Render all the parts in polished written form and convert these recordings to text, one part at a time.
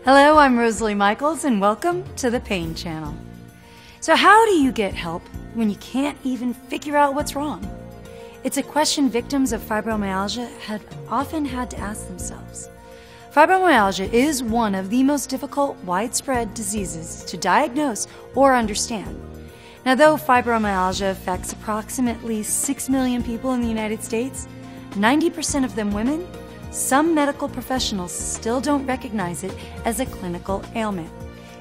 Hello, I'm Rosalie Michaels, and welcome to the Pain Channel. So how do you get help when you can't even figure out what's wrong? It's a question victims of fibromyalgia have often had to ask themselves. Fibromyalgia is one of the most difficult, widespread diseases to diagnose or understand. Now, though fibromyalgia affects approximately 6 million people in the United States, 90% of them women, some medical professionals still don't recognize it as a clinical ailment.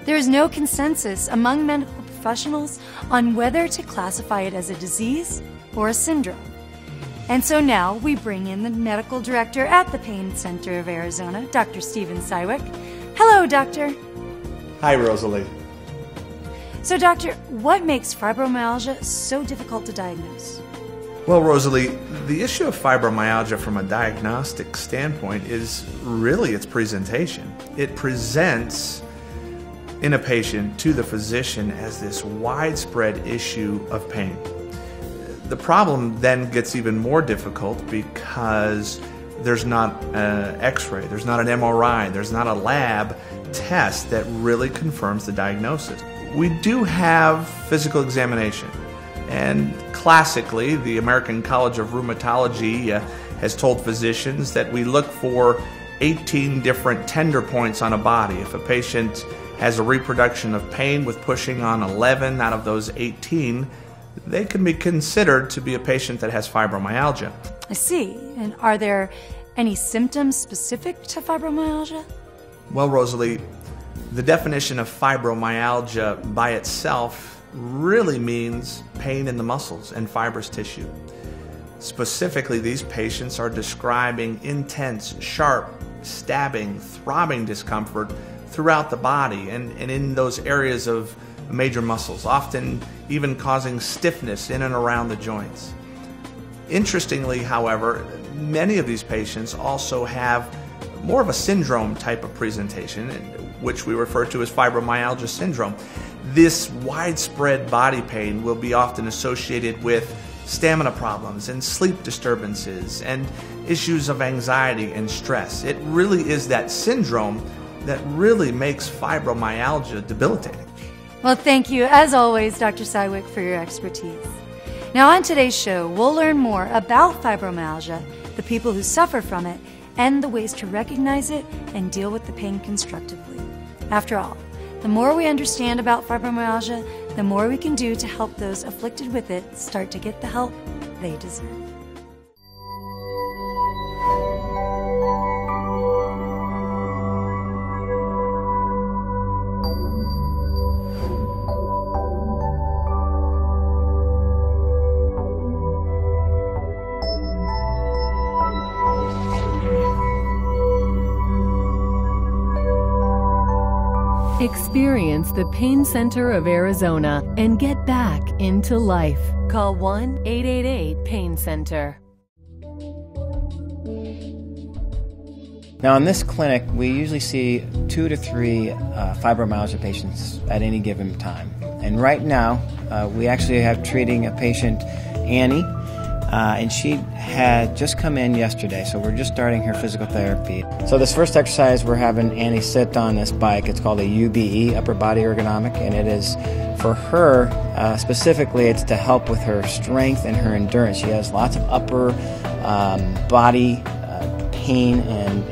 There is no consensus among medical professionals on whether to classify it as a disease or a syndrome. And so now we bring in the medical director at the Pain Center of Arizona, Dr. Stephen Sywick. Hello, doctor. Hi, Rosalie. So, doctor, what makes fibromyalgia so difficult to diagnose? Well, Rosalie, the issue of fibromyalgia from a diagnostic standpoint is really its presentation. It presents in a patient to the physician as this widespread issue of pain. The problem then gets even more difficult because there's not an X-ray, there's not an MRI, there's not a lab test that really confirms the diagnosis. We do have physical examination, and classically the American College of Rheumatology has told physicians that we look for 18 different tender points on a body. If a patient has a reproduction of pain with pushing on 11 out of those 18, they can be considered to be a patient that has fibromyalgia. I see. And are there any symptoms specific to fibromyalgia? Well, Rosalie, the definition of fibromyalgia by itself really means pain in the muscles and fibrous tissue. Specifically, these patients are describing intense, sharp, stabbing, throbbing discomfort throughout the body and in those areas of major muscles, often even causing stiffness in and around the joints. Interestingly, however, many of these patients also have more of a syndrome type of presentation, which we refer to as fibromyalgia syndrome. This widespread body pain will be often associated with stamina problems and sleep disturbances and issues of anxiety and stress. It really is that syndrome that really makes fibromyalgia debilitating. Well, thank you, as always, Dr. Sywick, for your expertise. Now, on today's show, we'll learn more about fibromyalgia, the people who suffer from it, and the ways to recognize it and deal with the pain constructively. After all, the more we understand about fibromyalgia, the more we can do to help those afflicted with it start to get the help they deserve. Experience the Pain Center of Arizona and get back into life. Call 1-888-PAIN-CENTER. Now in this clinic, we usually see 2 to 3 fibromyalgia patients at any given time. And right now, we actually have treating a patient, Annie, and she had just come in yesterday, so we're just starting her physical therapy. So this first exercise, we're having Annie sit on this bike. It's called a UBE, upper body ergonomic, and it is for her, specifically, it's to help with her strength and her endurance. She has lots of upper body pain and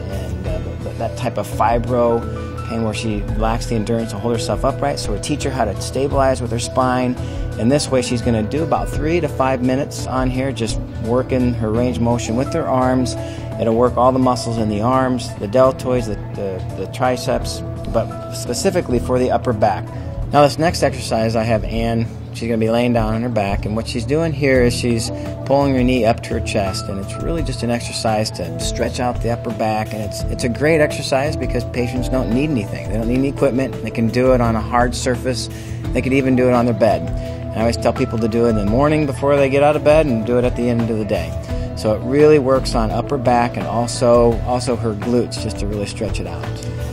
that type of fibro pain where she lacks the endurance to hold herself upright. So we teach her how to stabilize with her spine. And this way she's going to do about 3 to 5 minutes on here, just working her range of motion with her arms. It'll work all the muscles in the arms, the deltoids, the triceps, but specifically for the upper back. Now this next exercise, I have Ann. She's going to be laying down on her back, and what she's doing here is she's pulling her knee up to her chest, and it's really just an exercise to stretch out the upper back, and it's a great exercise because patients don't need anything. They don't need any equipment. They can do it on a hard surface. They could even do it on their bed. And I always tell people to do it in the morning before they get out of bed and do it at the end of the day. So it really works on upper back and also her glutes, just to really stretch it out.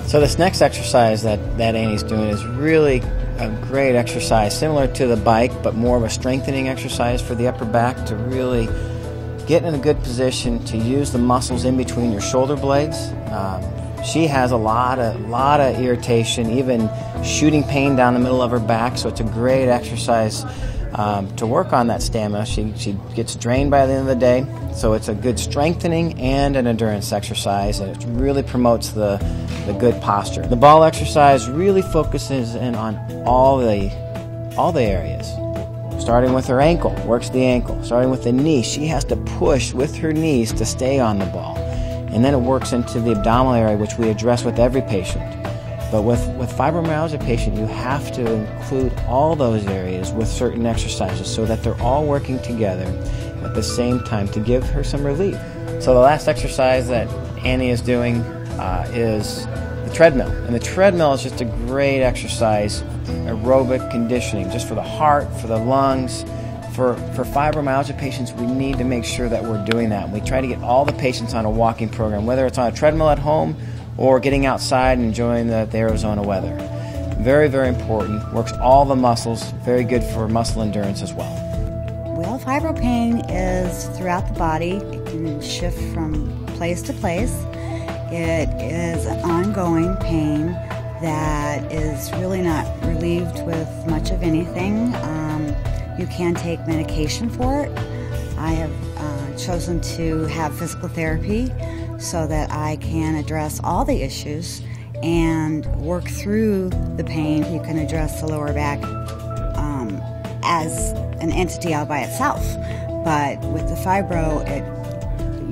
So this next exercise that Annie's doing is really a great exercise, similar to the bike, but more of a strengthening exercise for the upper back to really get in a good position to use the muscles in between your shoulder blades. She has a lot of irritation, even shooting pain down the middle of her back, so it's a great exercise to work on that stamina. She gets drained by the end of the day, so it's a good strengthening and an endurance exercise, and it really promotes the good posture. The ball exercise really focuses in on all the areas. Starting with her ankle, works the ankle. Starting with the knee, she has to push with her knees to stay on the ball. And then it works into the abdominal area, which we address with every patient. But with fibromyalgia patient, you have to include all those areas with certain exercises so that they're all working together at the same time to give her some relief. So the last exercise that Annie is doing is the treadmill. And the treadmill is just a great exercise, aerobic conditioning, just for the heart, for the lungs. For fibromyalgia patients, we need to make sure that we're doing that. We try to get all the patients on a walking program, whether it's on a treadmill at home or getting outside and enjoying the Arizona weather. Very, very important. Works all the muscles. Very good for muscle endurance as well. Well, fibro pain is throughout the body. It can shift from place to place. It is an ongoing pain that is really not relieved with much of anything. You can take medication for it. I have chosen to have physical therapy so that I can address all the issues and work through the pain. You can address the lower back as an entity all by itself, but with the fibro,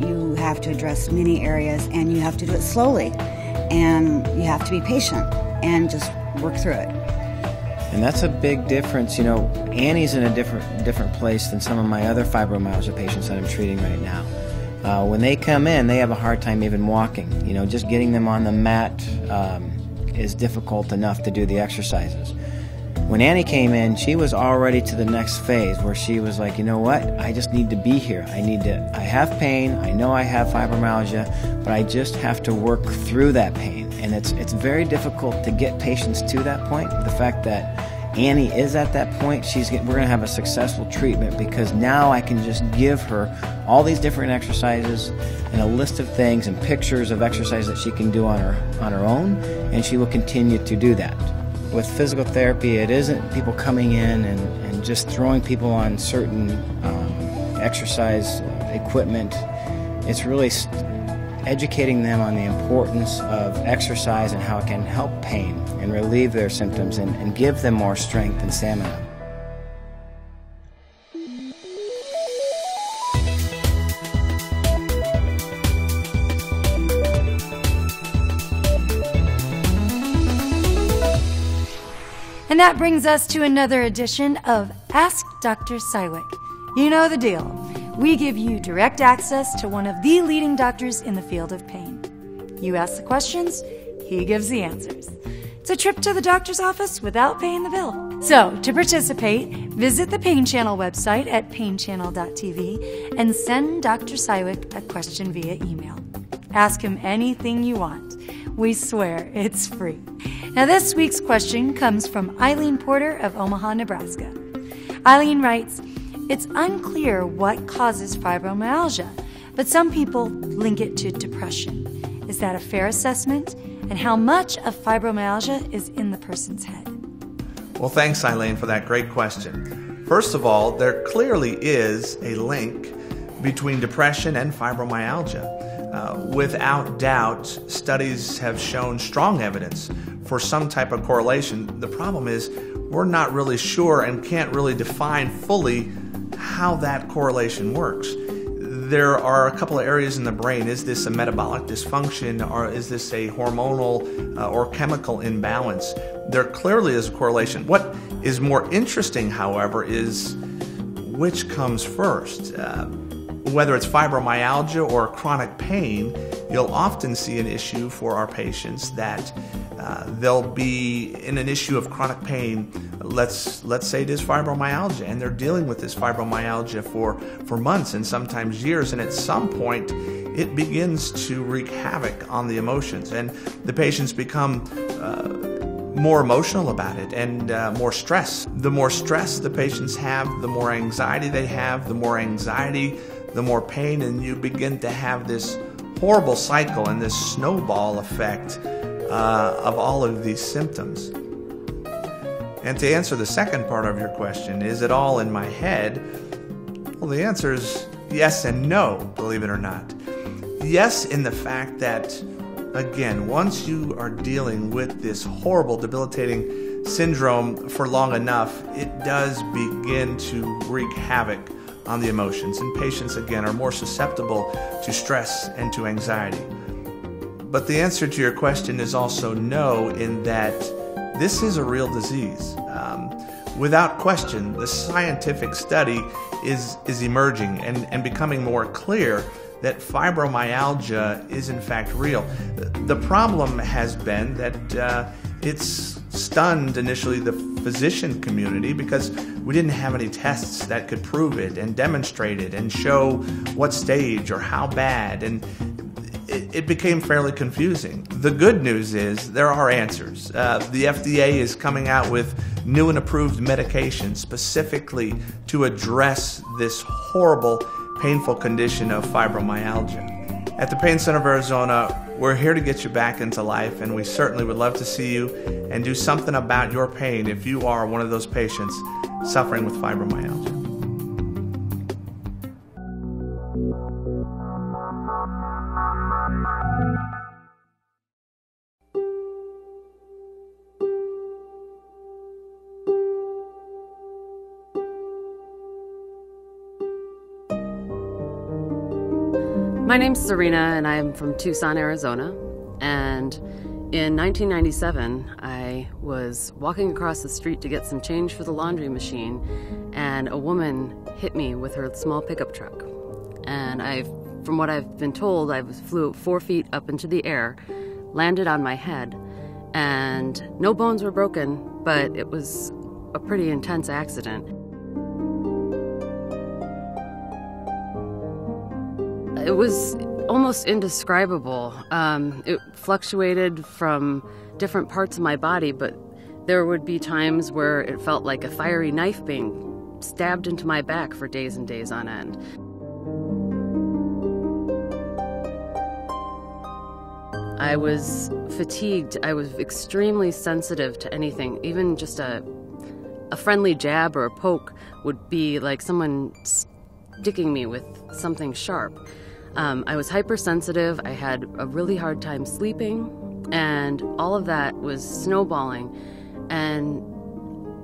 you have to address many areas, and you have to do it slowly, and you have to be patient and just work through it. And that's a big difference. You know, Annie's in a different place than some of my other fibromyalgia patients that I'm treating right now. When they come in, they have a hard time even walking. You know, just getting them on the mat is difficult enough to do the exercises. When Annie came in, she was already to the next phase where she was like, you know what, I just need to be here. I have pain, I know I have fibromyalgia, but I just have to work through that pain. And it's very difficult to get patients to that point. The fact that Annie is at that point, we're going to have a successful treatment, because now I can just give her all these different exercises and a list of things and pictures of exercises that she can do on her own, and she will continue to do that. With physical therapy, it isn't people coming in and just throwing people on certain exercise equipment. It's really educating them on the importance of exercise and how it can help pain and relieve their symptoms and give them more strength and stamina. And that brings us to another edition of Ask Dr. Sywick. You know the deal. We give you direct access to one of the leading doctors in the field of pain. You ask the questions, he gives the answers. It's a trip to the doctor's office without paying the bill. So, to participate, visit the Pain Channel website at painchannel.tv and send Dr. Sywick a question via email. Ask him anything you want. We swear it's free. Now, this week's question comes from Eileen Porter of Omaha, Nebraska. Eileen writes, "It's unclear what causes fibromyalgia, but some people link it to depression. Is that a fair assessment? And how much of fibromyalgia is in the person's head?" Well, thanks, Eileen, for that great question. First of all, there clearly is a link between depression and fibromyalgia. Without doubt, studies have shown strong evidence for some type of correlation. The problem is we're not really sure and can't really define fully how that correlation works. There are a couple of areas in the brain. Is this a metabolic dysfunction, or is this a hormonal or chemical imbalance? There clearly is a correlation. What is more interesting, however, is which comes first. Whether it's fibromyalgia or chronic pain, you'll often see an issue for our patients that they'll be in an issue of chronic pain. Let's say it is fibromyalgia, and they're dealing with this fibromyalgia for months and sometimes years, and at some point it begins to wreak havoc on the emotions, and the patients become more emotional about it and more stress. The more stress the patients have, the more anxiety they have. The more anxiety, the more pain, and you begin to have this horrible cycle and this snowball effect of all of these symptoms. And to answer the second part of your question, is it all in my head? Well, the answer is yes and no, believe it or not. Yes, in the fact that, again, once you are dealing with this horrible, debilitating syndrome for long enough, it does begin to wreak havoc on the emotions. And patients, again, are more susceptible to stress and to anxiety. But the answer to your question is also no, in that this is a real disease. Without question, the scientific study is emerging and becoming more clear that fibromyalgia is in fact real. The problem has been that it's stunned initially the physician community because we didn't have any tests that could prove it and demonstrate it and show what stage or how bad, and it became fairly confusing. The good news is there are answers. The FDA is coming out with new and approved medications specifically to address this horrible, painful condition of fibromyalgia. At the Pain Center of Arizona, we're here to get you back into life, and we certainly would love to see you and do something about your pain if you are one of those patients suffering with fibromyalgia. My name's Serena, and I'm from Tucson, Arizona. And in 1997, I was walking across the street to get some change for the laundry machine, and a woman hit me with her small pickup truck. And from what I've been told, I flew 4 feet up into the air, landed on my head, and no bones were broken, but it was a pretty intense accident. It was almost indescribable. It fluctuated from different parts of my body, but there would be times where it felt like a fiery knife being stabbed into my back for days and days on end. I was fatigued. I was extremely sensitive to anything. Even just a friendly jab or a poke would be like someone sticking me with something sharp. I was hypersensitive, I had a really hard time sleeping, and all of that was snowballing. And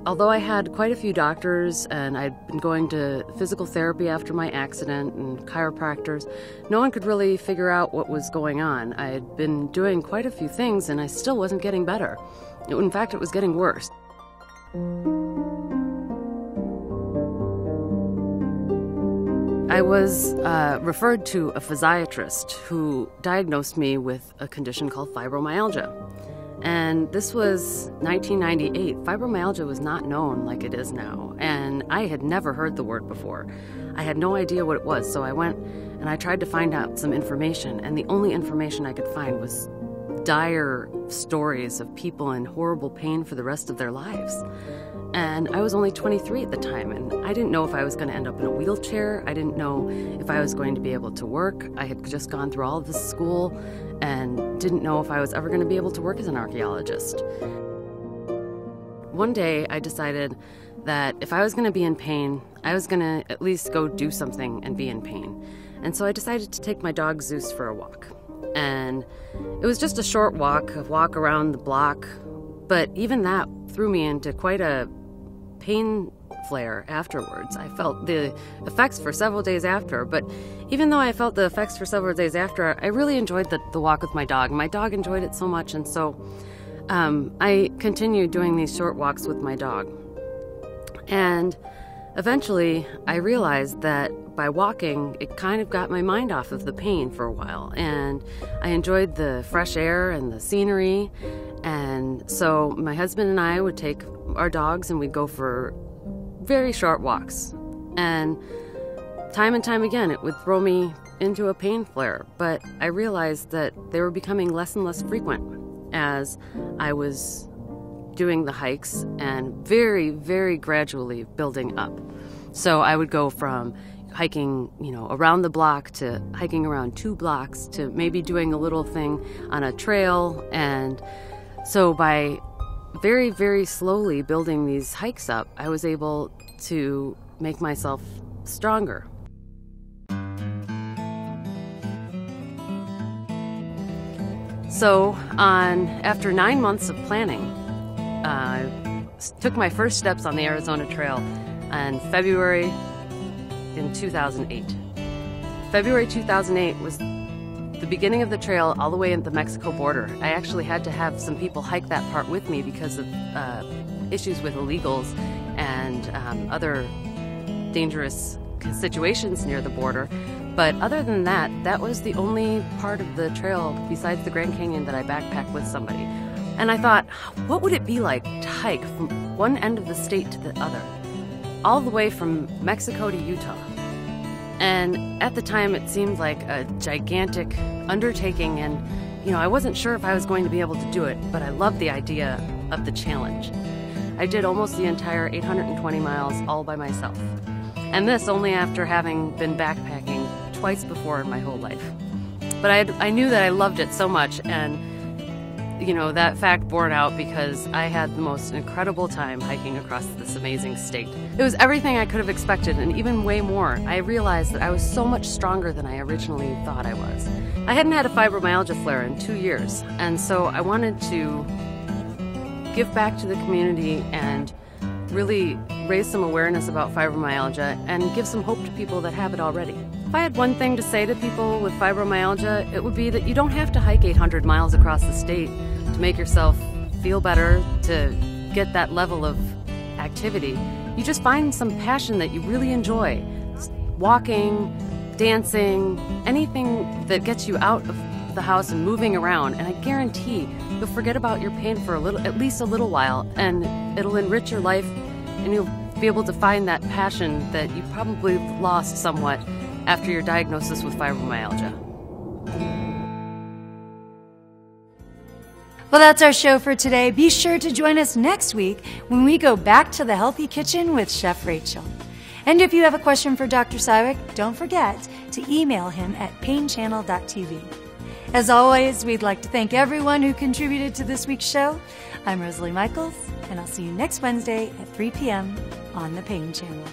although I had quite a few doctors and I'd been going to physical therapy after my accident and chiropractors, no one could really figure out what was going on. I had been doing quite a few things and I still wasn't getting better. In fact, it was getting worse. I was referred to a physiatrist who diagnosed me with a condition called fibromyalgia. And this was 1998. Fibromyalgia was not known like it is now, and I had never heard the word before. I had no idea what it was, so I went and I tried to find out some information, and the only information I could find was dire stories of people in horrible pain for the rest of their lives. And I was only 23 at the time, and I didn't know if I was going to end up in a wheelchair. I didn't know if I was going to be able to work. I had just gone through all of this school and didn't know if I was ever going to be able to work as an archaeologist. One day I decided that if I was going to be in pain, I was going to at least go do something and be in pain. And so I decided to take my dog Zeus for a walk. And it was just a short walk, a walk around the block, but even that threw me into quite a pain flare afterwards. I felt the effects for several days after, but even though I felt the effects for several days after, I really enjoyed the walk with my dog. My dog enjoyed it so much, and so I continued doing these short walks with my dog. And eventually, I realized that by walking, it kind of got my mind off of the pain for a while, and I enjoyed the fresh air and the scenery. And so my husband and I would take our dogs and we'd go for very short walks. And time again, it would throw me into a pain flare. But I realized that they were becoming less and less frequent as I was doing the hikes and very, very gradually building up. So I would go from, hiking, around the block to hiking around 2 blocks to maybe doing a little thing on a trail. And so by very, very slowly building these hikes up, I was able to make myself stronger. So after 9 months of planning, I took my first steps on the Arizona Trail in February in 2008. February 2008 was the beginning of the trail all the way at the Mexico border. I actually had to have some people hike that part with me because of issues with illegals and other dangerous situations near the border. But other than that, that was the only part of the trail besides the Grand Canyon that I backpacked with somebody. And I thought, what would it be like to hike from one end of the state to the other, all the way from Mexico to Utah? And at the time, it seemed like a gigantic undertaking, and I wasn't sure if I was going to be able to do it, but I loved the idea of the challenge. I did almost the entire 820 miles all by myself, and this only after having been backpacking twice before in my whole life. But I knew that I loved it so much, and that fact borne out because I had the most incredible time hiking across this amazing state. It was everything I could have expected and even way more. I realized that I was so much stronger than I originally thought I was. I hadn't had a fibromyalgia flare in 2 years, and so I wanted to give back to the community and really raise some awareness about fibromyalgia and give some hope to people that have it already. If I had one thing to say to people with fibromyalgia, it would be that you don't have to hike 800 miles across the state to make yourself feel better, to get that level of activity. You just find some passion that you really enjoy. Walking, dancing, anything that gets you out of the house and moving around, and I guarantee you'll forget about your pain for at least a little while, and it'll enrich your life, and you'll be able to find that passion that you probably lost somewhat after your diagnosis with fibromyalgia. Well, that's our show for today. Be sure to join us next week when we go back to the Healthy Kitchen with Chef Rachel. And if you have a question for Dr. Sywick, don't forget to email him at painchannel.tv. As always, we'd like to thank everyone who contributed to this week's show. I'm Rosalie Michaels, and I'll see you next Wednesday at 3 p.m. on the Pain Channel.